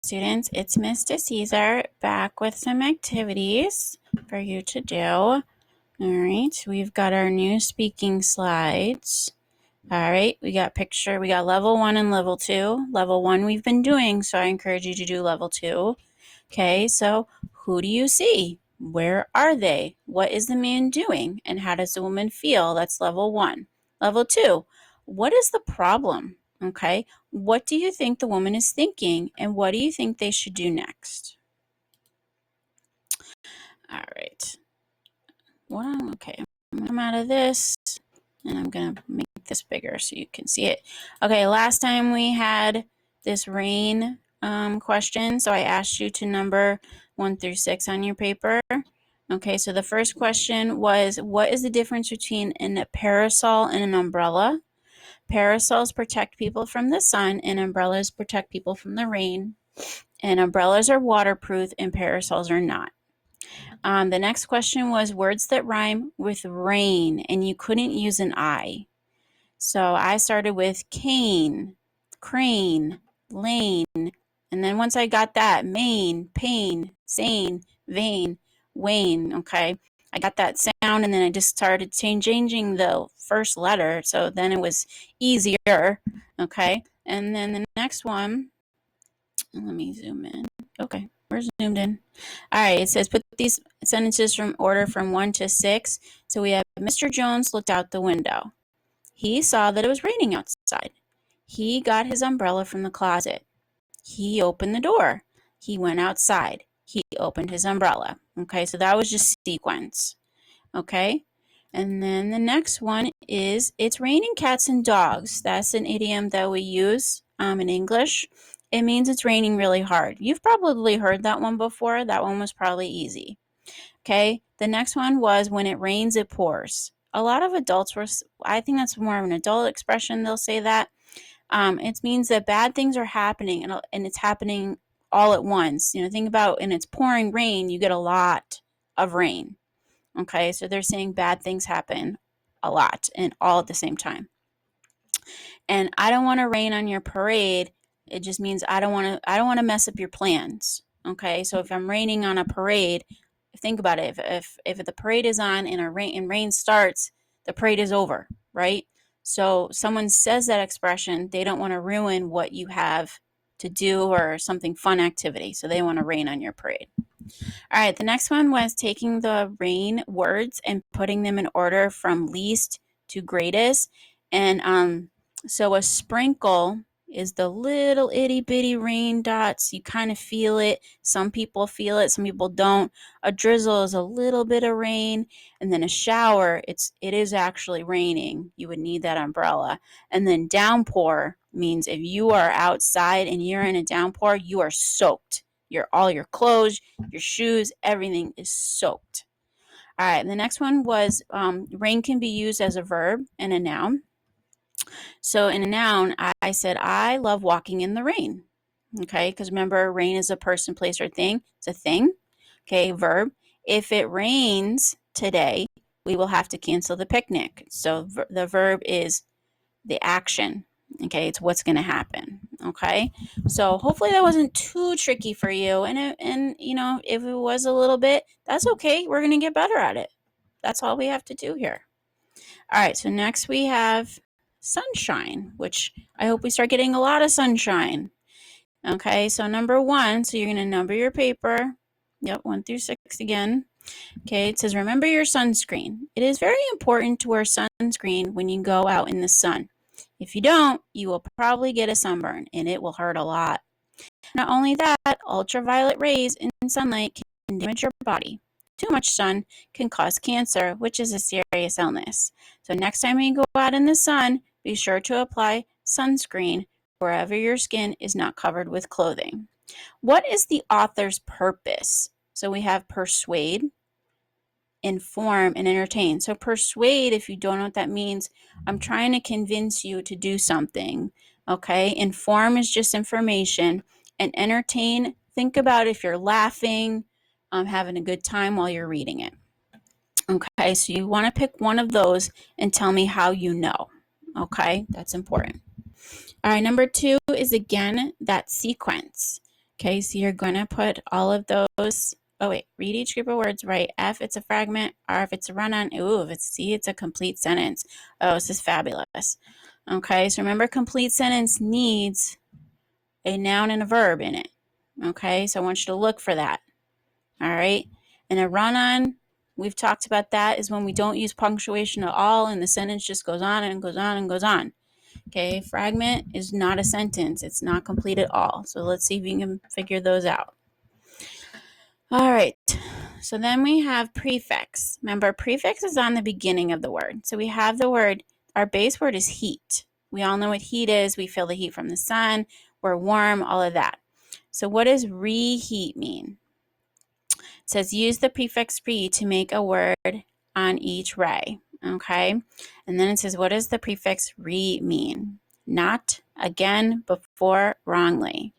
students, it's Mr. Caesar back with some activities for you to do. All right, we've got our new speaking slides. All right, we got level 1 and level 2. Level 1 we've been doing, so I encourage you to do level 2. Okay, so who do you see? Where are they? What is the man doing? And how does the woman feel? That's level 1. Level 2, what is the problem? Okay, what do you think the woman is thinking, and what do you think they should do next? All right. Okay, I'm gonna come out of this, and I'm gonna make this bigger so you can see it. Okay, last time we had this rain question, so I asked you to number 1 through 6 on your paper. Okay, so the first question was, what is the difference between a parasol and an umbrella? Parasols protect people from the sun, and umbrellas protect people from the rain. And umbrellas are waterproof, and parasols are not. The next question was words that rhyme with rain, and you couldn't use an I. So I started with cane, crane, lane, and then once I got that, main, pain, sane, vein, wane, okay? I got that sound, and then I just started changing the first letter, so then it was easier, okay? And then the next one, let me zoom in. Okay, we're zoomed in. All right, it says put these sentences from order from 1 to 6. So we have Mr. Jones looked out the window. He saw that it was raining outside. He got his umbrella from the closet. He opened the door. He went outside. He opened his umbrella. Okay, so that was just sequence. Okay, and then the next one is it's raining cats and dogs. That's an idiom that we use in English. It means it's raining really hard. You've probably heard that one before. That one was probably easy. Okay, the next one was when it rains, it pours. A lot of adults I think that's more of an adult expression, they'll say that. It means that bad things are happening and it's happening all at once. You know, think about, and it's pouring rain, you get a lot of rain. Okay, so they're saying bad things happen a lot and all at the same time. And I don't want to rain on your parade. It just means I don't want to mess up your plans. Okay, so if I'm raining on a parade, think about it. If the parade is on and rain starts, the parade is over, right? So someone says that expression, they don't want to ruin what you have to do or something fun activity. So they want to rain on your parade. All right, the next one was taking the rain words and putting them in order from least to greatest. And so a sprinkle is the little itty bitty rain dots. You kind of feel it. Some people feel it, some people don't. A drizzle is a little bit of rain, and then a shower, it is actually raining. You would need that umbrella. And then downpour means if you are outside and you're in a downpour, you are soaked. All your clothes, your shoes, everything is soaked. All right, the next one was rain can be used as a verb and a noun. So in a noun, I said, I love walking in the rain. Okay, because remember, rain is a person, place, or thing. It's a thing. Okay, verb. If it rains today, we will have to cancel the picnic. So the verb is the action. Okay, it's what's going to happen. Okay, so hopefully that wasn't too tricky for you. And you know, if it was a little bit, that's okay. We're going to get better at it. That's all we have to do here. All right, so next we have sunshine, which I hope we start getting a lot of sunshine. Okay, so number 1, so you're going to number your paper. Yep, 1 through 6 again. Okay, it says remember your sunscreen. It is very important to wear sunscreen when you go out in the sun. If you don't, you will probably get a sunburn, and it will hurt a lot. Not only that, ultraviolet rays in sunlight can damage your body. Too much sun can cause cancer, which is a serious illness. So next time you go out in the sun, be sure to apply sunscreen wherever your skin is not covered with clothing. What is the author's purpose? So we have persuade, inform, and entertain. So persuade, if you don't know what that means, I'm trying to convince you to do something. Okay, inform is just information, and entertain, think about if you're laughing, having a good time while you're reading it. Okay, so you want to pick one of those and tell me how you know. Okay, that's important. All right, number 2 is again that sequence. Okay, so you're going to put all of those. Oh, wait, read each group of words, right? F, it's a fragment. R, if it's a run-on. Ooh, if it's C, it's a complete sentence. Oh, this is fabulous. Okay, so remember, complete sentence needs a noun and a verb in it. Okay, so I want you to look for that. All right, and a run-on, we've talked about that, is when we don't use punctuation at all and the sentence just goes on and goes on and goes on. Okay, fragment is not a sentence. It's not complete at all. So let's see if you can figure those out. All right, so then we have prefix. Remember, prefix is on the beginning of the word. So we have the word, our base word is heat. We all know what heat is. We feel the heat from the sun. We're warm, all of that. So what does reheat mean? It says use the prefix re to make a word on each ray. Okay, and then it says what does the prefix re mean? Not, again, before, wrongly.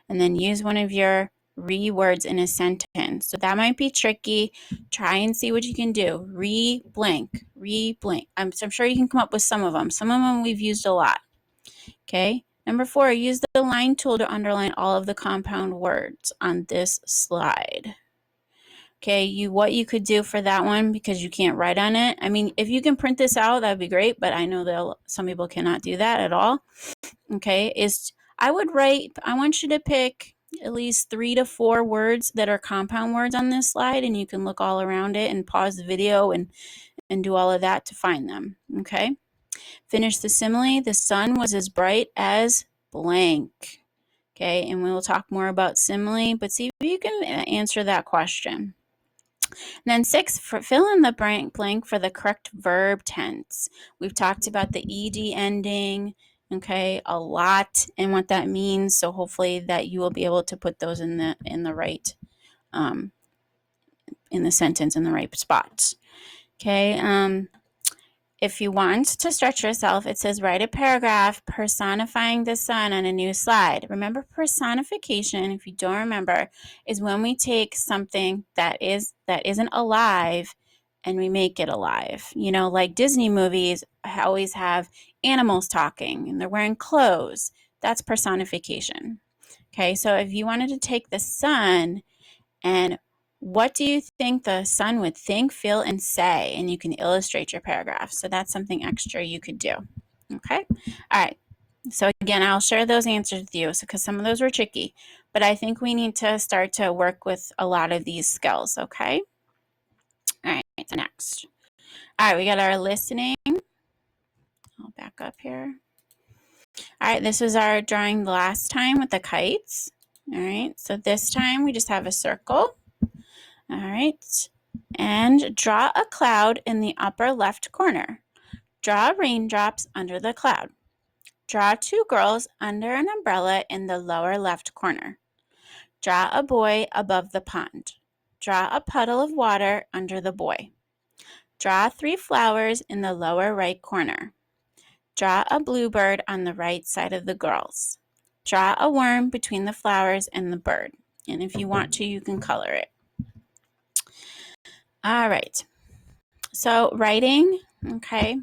And then use one of your re-words in a sentence. So that might be tricky. Try and see what you can do. Re-blank, re-blank. I'm sure you can come up with some of them. Some of them we've used a lot. Okay. Number 4, use the line tool to underline all of the compound words on this slide. Okay, what you could do for that one, because you can't write on it. I mean, if you can print this out, that would be great, but I know that some people cannot do that at all. Okay, I want you to pick at least 3 to 4 words that are compound words on this slide, and you can look all around it and pause the video and do all of that to find them. Okay, finish the simile. The sun was as bright as blank. Okay, and we will talk more about simile, but see if you can answer that question. And then 6, fill in the blank for the correct verb tense. We've talked about the ed ending, okay, a lot, and what that means. So hopefully that you will be able to put those in the right in the sentence in the right spots. Okay. If you want to stretch yourself, it says write a paragraph personifying the sun on a new slide. Remember, personification, if you don't remember, is when we take something that isn't alive and we make it alive. You know, like Disney movies always have animals talking and they're wearing clothes. That's personification. Okay, so if you wanted to take the sun and what do you think the sun would think, feel, and say? And you can illustrate your paragraph. So that's something extra you could do. Okay? All right. So again, I'll share those answers with you because some of those were tricky. But I think we need to start to work with a lot of these skills. Okay? All right. So next. All right. We got our listening. I'll back up here. All right. This was our drawing the last time with the kites. All right. So this time we just have a circle. All right, and draw a cloud in the upper left corner. Draw raindrops under the cloud. Draw 2 girls under an umbrella in the lower left corner. Draw a boy above the pond. Draw a puddle of water under the boy. Draw 3 flowers in the lower right corner. Draw a bluebird on the right side of the girls. Draw a worm between the flowers and the bird. And if you want to, you can color it. All right, so writing, okay.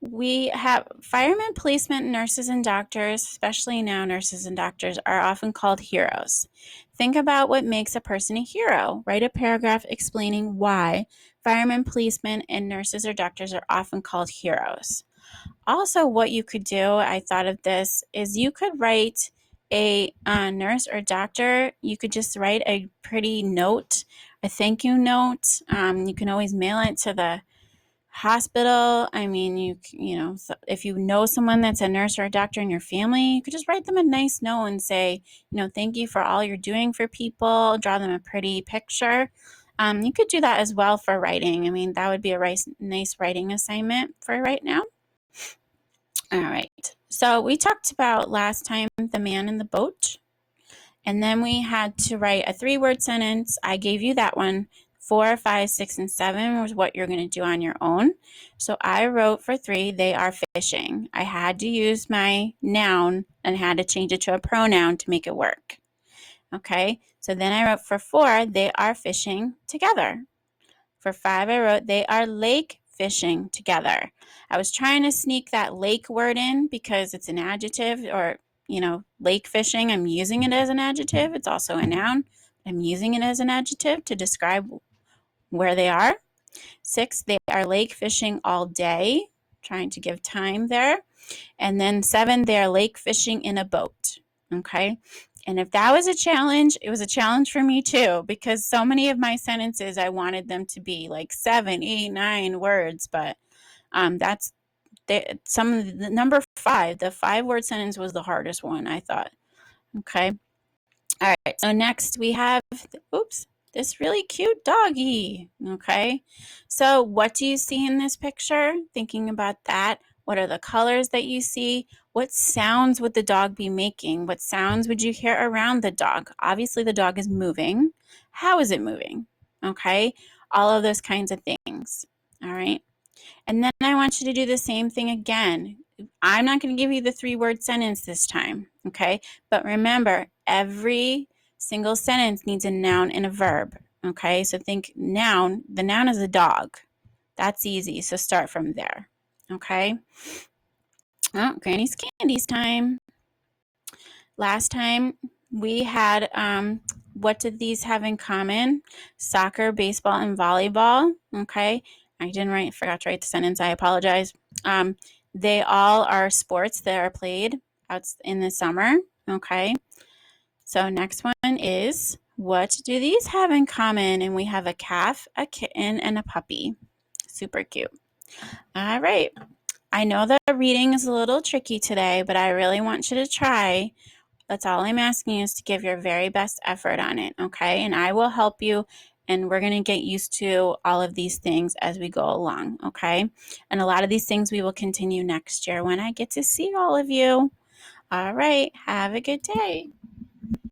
We have firemen, policemen, nurses, and doctors, especially now nurses and doctors, are often called heroes. Think about what makes a person a hero. Write a paragraph explaining why firemen, policemen, and nurses or doctors are often called heroes. Also, what you could do, I thought of this, is you could write a nurse or doctor. You could just write a pretty note, a thank you note. You can always mail it to the hospital. I mean, you know, if you know someone that's a nurse or a doctor in your family, you could just write them a nice note and say, you know, thank you for all you're doing for people. Draw them a pretty picture. You could do that as well for writing. I mean, that would be a nice writing assignment for right now. All right. So we talked about last time the man in the boat. And then we had to write a 3-word sentence. I gave you that one. 4, 5, 6, and 7 was what you're going to do on your own. So I wrote for 3, they are fishing. I had to use my noun and had to change it to a pronoun to make it work. Okay, so then I wrote for 4, they are fishing together. For 5, I wrote they are lake fishing together. I was trying to sneak that lake word in because it's an adjective or lake fishing, I'm using it as an adjective. It's also a noun. I'm using it as an adjective to describe where they are. 6, they are lake fishing all day, trying to give time there. And then 7, they are lake fishing in a boat. Okay. And if that was a challenge, it was a challenge for me too, because so many of my sentences, I wanted them to be like 7, 8, 9 words, but that's some of the number 5, the 5-word sentence was the hardest one, I thought. Okay. All right. So next we have, this really cute doggy. Okay. So what do you see in this picture? Thinking about that. What are the colors that you see? What sounds would the dog be making? What sounds would you hear around the dog? Obviously the dog is moving. How is it moving? Okay. All of those kinds of things. All right. And then I want you to do the same thing again. I'm not going to give you the 3-word sentence this time, okay? But remember, every single sentence needs a noun and a verb, okay? So think noun. The noun is a dog. That's easy, so start from there, okay? Oh, Granny's Candies time. Last time we had, what did these have in common? Soccer, baseball, and volleyball, okay? Forgot to write the sentence, I apologize. They all are sports that are played out in the summer, okay? So next one is, what do these have in common? And we have a calf, a kitten, and a puppy. Super cute. All right. I know that reading is a little tricky today, but I really want you to try. That's all I'm asking you, is to give your very best effort on it, okay? And I will help you, and we're going to get used to all of these things as we go along, okay? And a lot of these things we will continue next year when I get to see all of you. All right, have a good day.